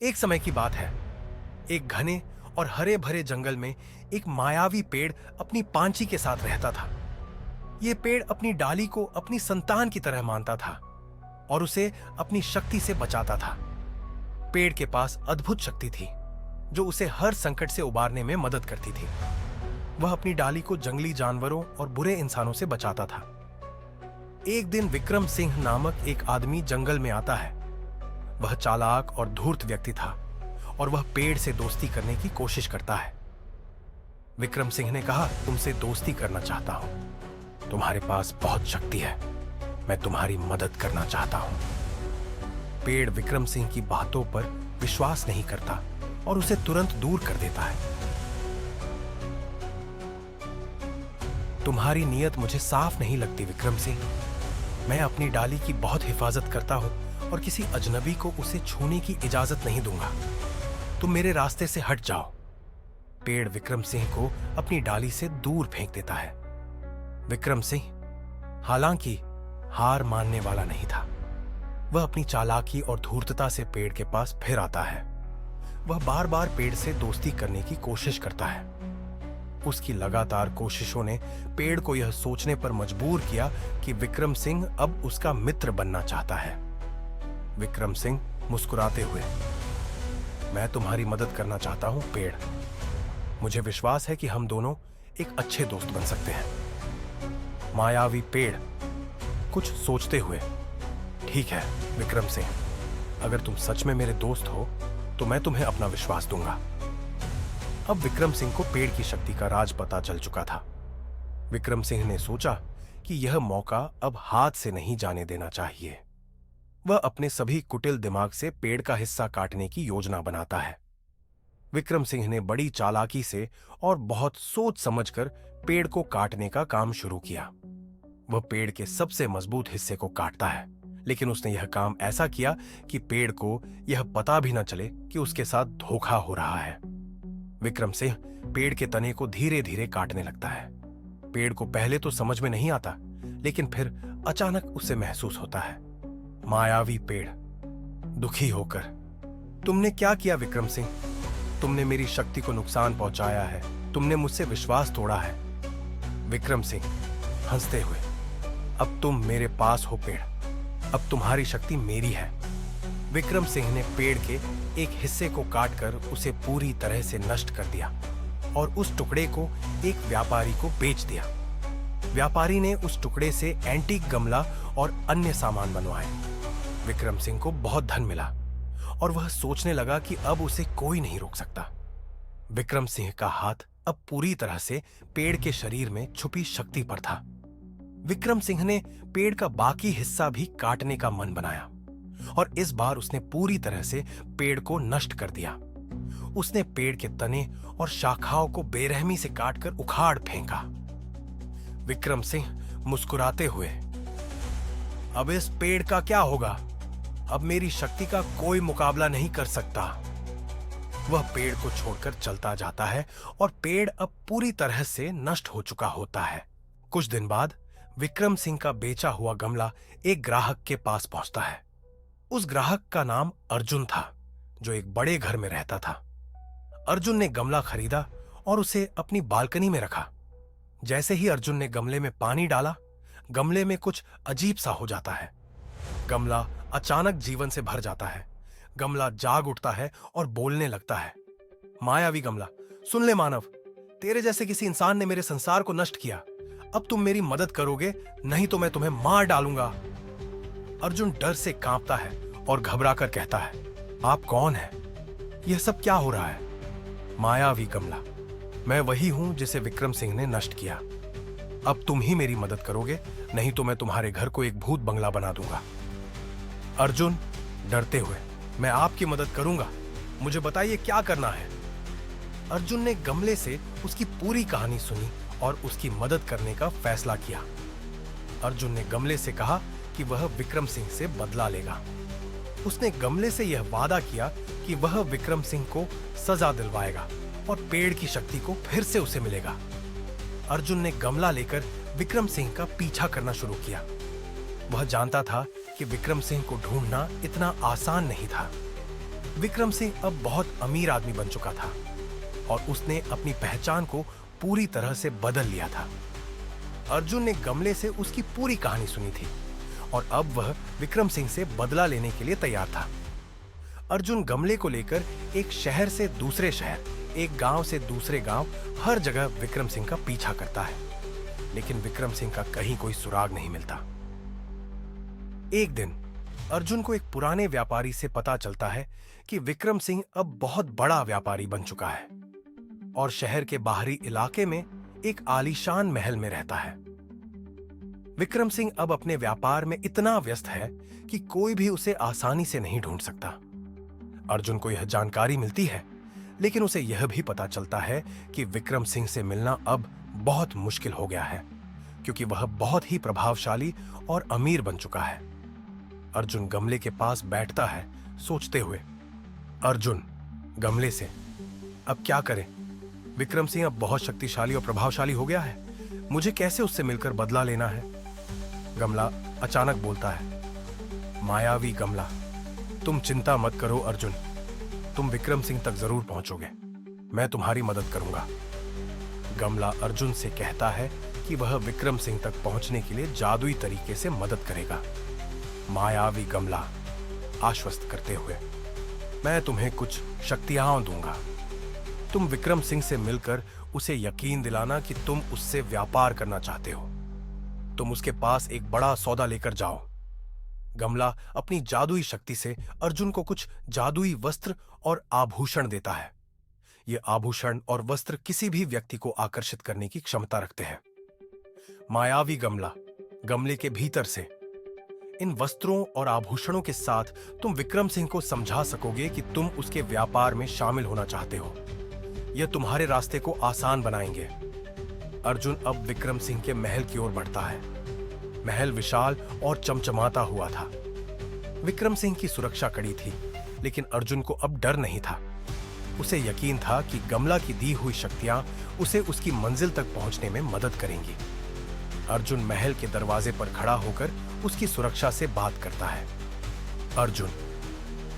एक समय की बात है। एक घने और हरे भरे जंगल में एक मायावी पेड़ अपनी पांची के साथ रहता था। यह पेड़ अपनी डाली को अपनी संतान की तरह मानता था और उसे अपनी शक्ति से बचाता था। पेड़ के पास अद्भुत शक्ति थी जो उसे हर संकट से उबारने में मदद करती थी। वह अपनी डाली को जंगली जानवरों और बुरे इंसानों से बचाता था। एक दिन विक्रम सिंह नामक एक आदमी जंगल में आता है। वह चालाक और धूर्त व्यक्ति था और वह पेड़ से दोस्ती करने की कोशिश करता है। विक्रम सिंह ने कहा, तुमसे दोस्ती करना चाहता हूं। तुम्हारे पास बहुत शक्ति है। मैं तुम्हारी मदद करना चाहता हूं। पेड़ विक्रम सिंह की बातों पर विश्वास नहीं करता और उसे तुरंत दूर कर देता है। तुम्हारी नीयत मुझे साफ नहीं लगती विक्रम सिंह। मैं अपनी डाली की बहुत हिफाजत करता हूं और किसी अजनबी को उसे छूने की इजाजत नहीं दूंगा। तुम मेरे रास्ते से हट जाओ। पेड़ विक्रम सिंह को अपनी डाली से दूर फेंक देता है। विक्रम सिंह हालांकि हार मानने वाला नहीं था। वह अपनी चालाकी और धूर्तता से पेड़ के पास फिर आता है। वह बार बार पेड़ से दोस्ती करने की कोशिश करता है। उसकी लगातार कोशिशों ने पेड़ को यह सोचने पर मजबूर किया कि विक्रम सिंह अब उसका मित्र बनना चाहता है। विक्रम सिंह मुस्कुराते हुए, मैं तुम्हारी मदद करना चाहता हूं पेड़। मुझे विश्वास है कि हम दोनों एक अच्छे दोस्त बन सकते हैं। मायावी पेड़ कुछ सोचते हुए, ठीक है विक्रम सिंह, अगर तुम सच में मेरे दोस्त हो तो मैं तुम्हें अपना विश्वास दूंगा। अब विक्रम सिंह को पेड़ की शक्ति का राज पता चल चुका था। विक्रम सिंह ने सोचा कि यह मौका अब हाथ से नहीं जाने देना चाहिए। वह अपने सभी कुटिल दिमाग से पेड़ का हिस्सा काटने की योजना बनाता है। विक्रम सिंह ने बड़ी चालाकी से और बहुत सोच समझकर पेड़ को काटने का काम शुरू किया। वह पेड़ के सबसे मजबूत हिस्से को काटता है, लेकिन उसने यह काम ऐसा किया कि पेड़ को यह पता भी न चले कि उसके साथ धोखा हो रहा है। विक्रम सिंह पेड़ के तने को धीरे धीरे काटने लगता है। पेड़ को पहले तो समझ में नहीं आता, लेकिन फिर अचानक उसे महसूस होता है। मायावी पेड़ दुखी होकर, तुमने क्या किया विक्रम सिंह? तुमने मेरी शक्ति को नुकसान पहुंचाया है। तुमने मुझसे विश्वास तोड़ा है। विक्रम सिंह हंसते हुए, अब तुम मेरे पास हो पेड़। अब तुम्हारी शक्ति मेरी है। विक्रम सिंह ने पेड़ के एक हिस्से को काटकर उसे पूरी तरह से नष्ट कर दिया और उस टुकड़े को एक व्यापारी को बेच दिया। व्यापारी ने उस टुकड़े से एंटीक गमला और अन्य सामान बनवाए। विक्रम सिंह को बहुत धन मिला और वह सोचने लगा कि अब उसे कोई नहीं रोक सकता। विक्रम सिंह का हाथ अब पूरी तरह से पेड़ के शरीर में छुपी शक्ति पर था। विक्रम सिंह ने पेड़ का बाकी हिस्सा भी काटने का मन बनाया और इस बार उसने पूरी तरह से पेड़ को नष्ट कर दिया। उसने पेड़ के तने और शाखाओं को बेरहमी से काटकर उखाड़ फेंका। विक्रम सिंह मुस्कुराते हुए, अब इस पेड़ का क्या होगा? अब मेरी शक्ति का कोई मुकाबला नहीं कर सकता। वह पेड़ को छोड़कर चलता जाता है और पेड़ अब पूरी तरह से नष्ट हो चुका होता है। कुछ दिन बाद विक्रम सिंह का बेचा हुआ गमला एक ग्राहक के पास पहुंचता है। उस ग्राहक का नाम अर्जुन था, जो एक बड़े घर में रहता था। अर्जुन ने गमला खरीदा और उसे अपनी बालकनी में रखा। जैसे ही अर्जुन ने गमले में पानी डाला, गमले में कुछ अजीब सा हो जाता है। गमला अचानक जीवन से भर जाता है। गमला जाग उठता है और बोलने लगता है, मायावी गमला, सुन ले मानव, तेरे जैसे किसी इंसान ने मेरे संसार को नष्ट किया। अब तुम मेरी मदद करोगे, नहीं तो मैं तुम्हें मार डालूंगा। अर्जुन डर से कांपता है और घबराकर कहता है, आप कौन हैं? यह सब क्या हो रहा है? मायावी गमला, मैं वही हूं जिसे विक्रम सिंह ने नष्ट किया। अब तुम ही मेरी मदद करोगे, नहीं तो मैं तुम्हारे घर को एक भूत बंगला बना दूंगा। अर्जुन डरते हुए, मैं आपकी मदद करूंगा, मुझे बताइए क्या करना है। अर्जुन ने गमले से उसकी पूरी कहानी सुनी और उसकी मदद करने का फैसला किया। अर्जुन ने गमले से कहा कि वह विक्रम सिंह से बदला लेगा। उसने गमले से यह वादा किया कि वह विक्रम सिंह को सजा दिलवाएगा और पेड़ की शक्ति को फिर से उसे मिलेगा। अर्जुन ने गमला लेकर विक्रम सिंह का पीछा करना शुरू किया। वह जानता था कि विक्रम सिंह को ढूंढना इतना आसान नहीं था। विक्रम सिंह अब बहुत अमीर आदमी बन चुका था और उसने अपनी पहचान को पूरी तरह से बदल लिया था। अर्जुन ने गमले से उसकी पूरी कहानी सुनी थी और अब वह विक्रम सिंह से बदला लेने के लिए तैयार था। अर्जुन गमले को लेकर एक शहर से दूसरे शहर, एक गांव से दूसरे गांव, हर जगह विक्रम सिंह का पीछा करता है, लेकिन विक्रम सिंह का कहीं कोई सुराग नहीं मिलता। एक दिन अर्जुन को एक पुराने व्यापारी से पता चलता है कि विक्रम सिंह अब बहुत बड़ा व्यापारी बन चुका है और शहर के बाहरी इलाके में एक आलीशान महल में रहता है। विक्रम सिंह अब अपने व्यापार में इतना व्यस्त है कि कोई भी उसे आसानी से नहीं ढूंढ सकता। अर्जुन को यह जानकारी मिलती है, लेकिन उसे यह भी पता चलता है कि विक्रम सिंह से मिलना अब बहुत मुश्किल हो गया है, क्योंकि वह बहुत ही प्रभावशाली और अमीर बन चुका है। अर्जुन गमले के पास बैठता है, सोचते हुए। अर्जुन गमले से, अब क्या करें? विक्रम सिंह अब बहुत शक्तिशाली और प्रभावशाली हो गया है, मुझे कैसे उससे मिलकर बदला लेना है? गमला अचानक बोलता है, मायावी गमला, तुम चिंता मत करो अर्जुन, तुम विक्रम सिंह तक जरूर पहुंचोगे, मैं तुम्हारी मदद करूंगा। गमला अर्जुन से कहता है कि वह विक्रम सिंह तक पहुंचने के लिए जादुई तरीके से मदद करेगा। मायावी गमला आश्वस्त करते हुए, मैं तुम्हें कुछ शक्तियां दूंगा, तुम विक्रम सिंह से मिलकर उसे यकीन दिलाना कि तुम उससे व्यापार करना चाहते हो। तुम उसके पास एक बड़ा सौदा लेकर जाओ। गमला अपनी जादुई शक्ति से अर्जुन को कुछ जादुई वस्त्र और आभूषण देता है। ये आभूषण और वस्त्र किसी भी व्यक्ति को आकर्षित करने की क्षमता रखते हैं। मायावी गमला गमले के भीतर से, इन वस्त्रों और आभूषणों के साथ तुम विक्रम सिंह को समझा सकोगे कि तुम उसके व्यापार में शामिल होना चाहते हो। यह तुम्हारे रास्ते को आसान बनाएंगे। अर्जुन अब विक्रम सिंह के महल की ओर बढ़ता है। महल विशाल और चमचमाता हुआ था। विक्रम सिंह की सुरक्षा कड़ी थी, लेकिन अर्जुन को अब डर नहीं था। उसे यकीन था कि गमला की दी हुई शक्तियां उसे उसकी मंजिल तक पहुंचने में मदद करेंगी। अर्जुन महल के दरवाजे पर खड़ा होकर उसकी सुरक्षा से बात करता है। अर्जुन,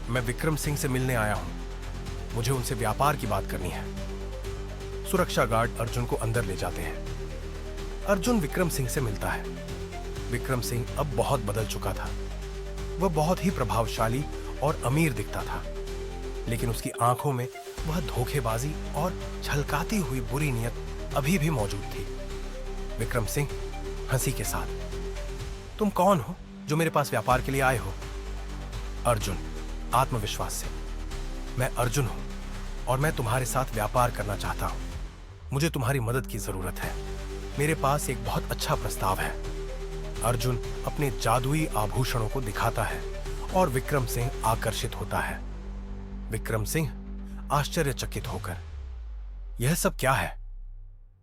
मैं विक्रम सिंह से मिलने आया हूं, मुझे उनसे व्यापार की बात करनी है। सुरक्षा गार्ड अर्जुन को अंदर ले जाते हैं। अर्जुन विक्रम सिंह से मिलता है। विक्रम सिंह अब बहुत बदल चुका था। वह बहुत ही प्रभावशाली और अमीर दिखता था, लेकिन उसकी आंखों में वह धोखेबाजी और छलकाती हुई बुरी नियत अभी भी मौजूद थी। विक्रम सिंह हंसी के साथ, तुम कौन हो जो मेरे पास व्यापार के लिए आए हो? अर्जुन आत्मविश्वास से, मैं अर्जुन हूं और मैं तुम्हारे साथ व्यापार करना चाहता हूं। मुझे तुम्हारी मदद की जरूरत है। मेरे पास एक बहुत अच्छा प्रस्ताव है। अर्जुन अपने जादुई आभूषणों को दिखाता है और विक्रम सिंह आकर्षित होता है। विक्रम सिंह आश्चर्यचकित होकर, यह सब क्या है?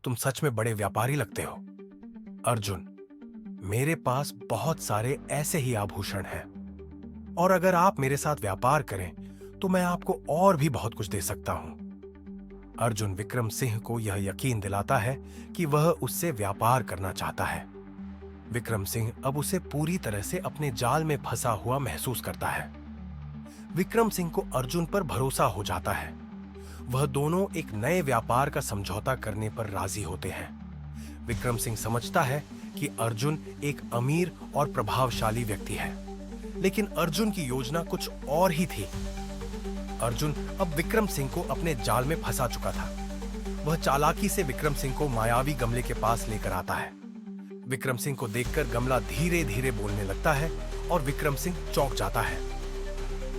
तुम सच में बड़े व्यापारी लगते हो। अर्जुन, मेरे पास बहुत सारे ऐसे ही आभूषण हैं और अगर आप मेरे साथ व्यापार करें तो मैं आपको और भी बहुत कुछ दे सकता हूं। अर्जुन विक्रम सिंह को यह यकीन दिलाता है कि वह उससे व्यापार करना चाहता है। विक्रम सिंह अब उसे पूरी तरह से अपने जाल में फंसा हुआ महसूस करता है। विक्रम सिंह को अर्जुन पर भरोसा हो जाता है। वह दोनों एक नए व्यापार का समझौता करने पर राजी होते हैं। विक्रम सिंह समझता है कि अर्जुन एक अमीर और प्रभावशाली व्यक्ति है, लेकिन अर्जुन की योजना कुछ और ही थी। अर्जुन अब विक्रम सिंह को अपने जाल में फंसा चुका था। वह चालाकी से विक्रम सिंह को मायावी गमले के पास लेकर आता है। विक्रम सिंह को देखकर गमला धीरे धीरे बोलने लगता है और विक्रम सिंह चौंक जाता है।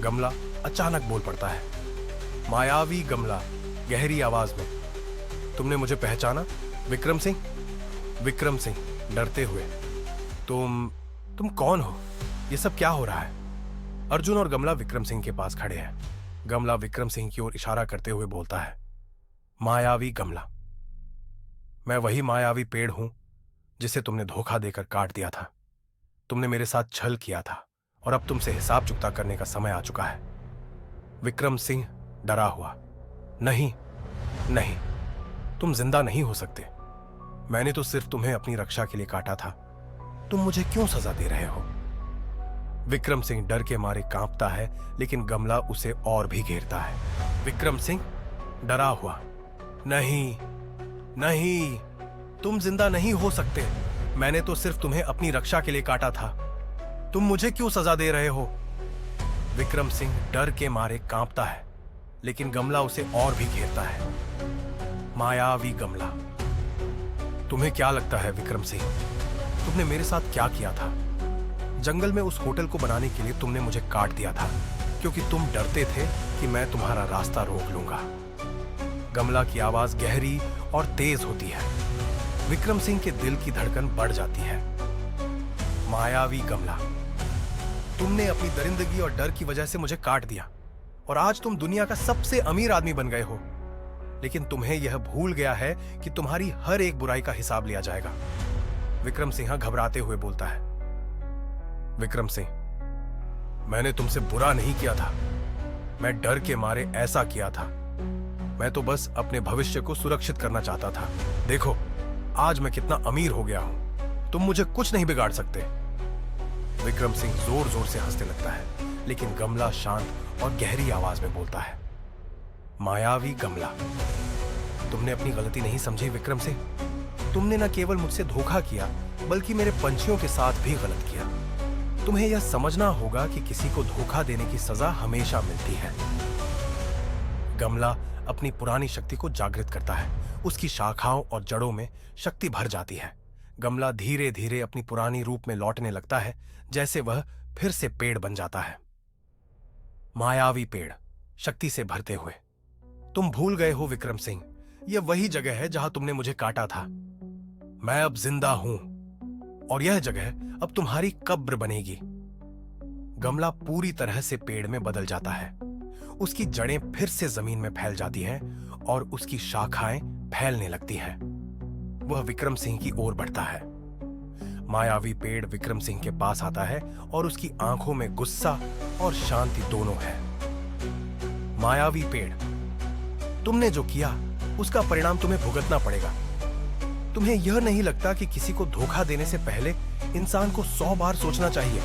गमला अचानक बोल पड़ता है, मायावी गमला गहरी आवाज में, तुमने मुझे पहचाना विक्रम सिंह? विक्रम सिंह डरते हुए, तुम कौन हो? ये सब क्या हो रहा है? अर्जुन और गमला विक्रम सिंह के पास खड़े हैं। गमला विक्रम सिंह की ओर इशारा करते हुए बोलता है, मायावी गमला, मैं वही मायावी पेड़ हूं जिसे तुमने धोखा देकर काट दिया था। तुमने मेरे साथ छल किया था और अब तुमसे हिसाब चुकता करने का समय आ चुका है। विक्रम सिंह डरा हुआ, नहीं नहीं, तुम जिंदा नहीं हो सकते। मैंने तो सिर्फ तुम्हें अपनी रक्षा के लिए काटा था। तुम मुझे क्यों सजा दे रहे हो? विक्रम सिंह डर के मारे कांपता है, लेकिन गमला उसे और भी घेरता है। विक्रम सिंह डरा हुआ, नहीं नहीं, तुम जिंदा नहीं हो सकते। मैंने तो सिर्फ तुम्हें अपनी रक्षा के लिए काटा था। तुम मुझे क्यों सजा दे रहे हो? विक्रम सिंह डर के मारे कांपता है, लेकिन गमला उसे और भी घेरता है। मायावी गमला। तुम्हें क्या लगता है विक्रम सिंह, तुमने मेरे साथ क्या किया था? जंगल में उस होटल को बनाने के लिए तुमने मुझे काट दिया था, क्योंकि तुम डरते थे कि मैं तुम्हारा रास्ता रोक लूंगा। गमला की आवाज गहरी और तेज होती है। विक्रम सिंह के दिल की धड़कन बढ़ जाती है। मायावी गमला, तुमने अपनी दरिंदगी और डर की वजह से मुझे काट दिया, और आज तुम दुनिया का सबसे अमीर आदमी बन गए हो। लेकिन तुम्हें यह भूल गया है कि तुम्हारी हर एक बुराई का हिसाब लिया जाएगा। विक्रम सिंह घबराते हुए बोलता है। विक्रम सिंह, मैंने तुमसे बुरा नहीं किया था, मैं डर के मारे ऐसा किया था। मैं तो बस अपने भविष्य को सुरक्षित करना चाहता था। देखो आज मैं कितना अमीर हो गया हूं, तुम मुझे कुछ नहीं बिगाड़ सकते। विक्रम सिंह जोर जोर से हंसने लगता है, लेकिन गमला शांत और गहरी आवाज में बोलता है। मायावी गमला, तुमने अपनी गलती नहीं समझी विक्रम सिंह। तुमने न केवल मुझसे धोखा किया, बल्कि मेरे पंछियों के साथ भी गलत किया। तुम्हें यह समझना होगा कि किसी को धोखा देने की सजा हमेशा मिलती है। गमला अपनी पुरानी शक्ति को जागृत करता है। उसकी शाखाओं और जड़ों में शक्ति भर जाती है। गमला धीरे धीरे अपनी पुरानी रूप में लौटने लगता है, जैसे वह फिर से पेड़ बन जाता है। मायावी पेड़, शक्ति से भरते हुए। तुम भूल गए हो विक्रम सिंह, यह वही जगह है जहां तुमने मुझे काटा था। मैं अब जिंदा हूं, और यह जगह अब तुम्हारी कब्र बनेगी। गमला पूरी तरह से पेड़ में बदल जाता है। उसकी जड़ें फिर से जमीन में फैल जाती हैं और उसकी शाखाएं फैलने लगती हैं। वह विक्रम सिंह की ओर बढ़ता है। मायावी पेड़ विक्रम सिंह के पास आता है और उसकी आंखों में गुस्सा और शांति दोनों है। मायावी पेड़, तुमने जो किया उसका परिणाम तुम्हें भुगतना पड़ेगा। तुम्हें यह नहीं लगता कि किसी को धोखा देने से पहले इंसान को 100 बार सोचना चाहिए?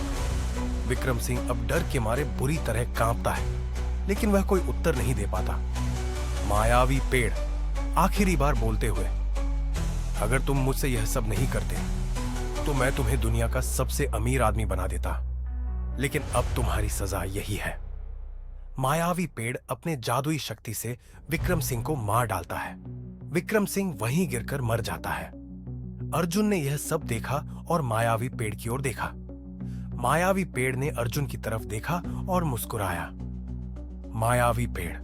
विक्रम सिंह अब डर के मारे बुरी तरह कांपता है, लेकिन वह कोई उत्तर नहीं दे पाता। मायावी पेड़ आखिरी बार बोलते हुए, अगर तुम मुझसे यह सब नहीं करते तो मैं तुम्हें दुनिया का सबसे अमीर आदमी बना देता। लेकिन अब तुम्हारी सजा यही है। मायावी पेड़ अपने जादुई शक्ति से विक्रम सिंह को मार डालता है। विक्रम सिंह वहीं गिरकर मर जाता है। अर्जुन ने यह सब देखा और मायावी पेड़ की ओर देखा। मायावी पेड़ ने अर्जुन की तरफ देखा और मुस्कुराया। मायावी पेड़,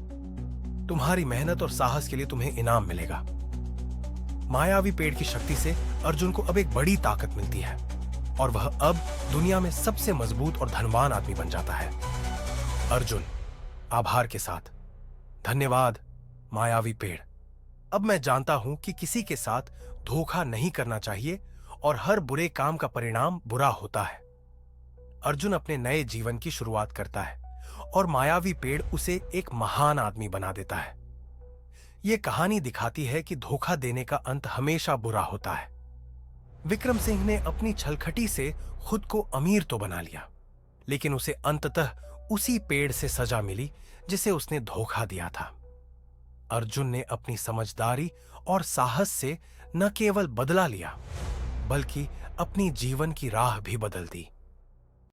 तुम्हारी मेहनत और साहस के लिए तुम्हें इनाम मिलेगा। मायावी पेड़ की शक्ति से अर्जुन को अब एक बड़ी ताकत मिलती है और वह अब दुनिया में सबसे मजबूत और धनवान आदमी बन जाता है। अर्जुन आभार के साथ, धन्यवाद मायावी पेड़। अब मैं जानता हूं कि किसी के साथ धोखा नहीं करना चाहिए और हर बुरे काम का परिणाम बुरा होता है। अर्जुन अपने नए जीवन की शुरुआत करता है और मायावी पेड़ उसे एक महान आदमी बना देता है। यह कहानी दिखाती है कि धोखा देने का अंत हमेशा बुरा होता है। विक्रम सिंह ने अपनी छलखटी से खुद को अमीर तो बना लिया, लेकिन उसे अंततः उसी पेड़ से सजा मिली जिसे उसने धोखा दिया था। अर्जुन ने अपनी समझदारी और साहस से न केवल बदला लिया, बल्कि अपनी जीवन की राह भी बदल दी।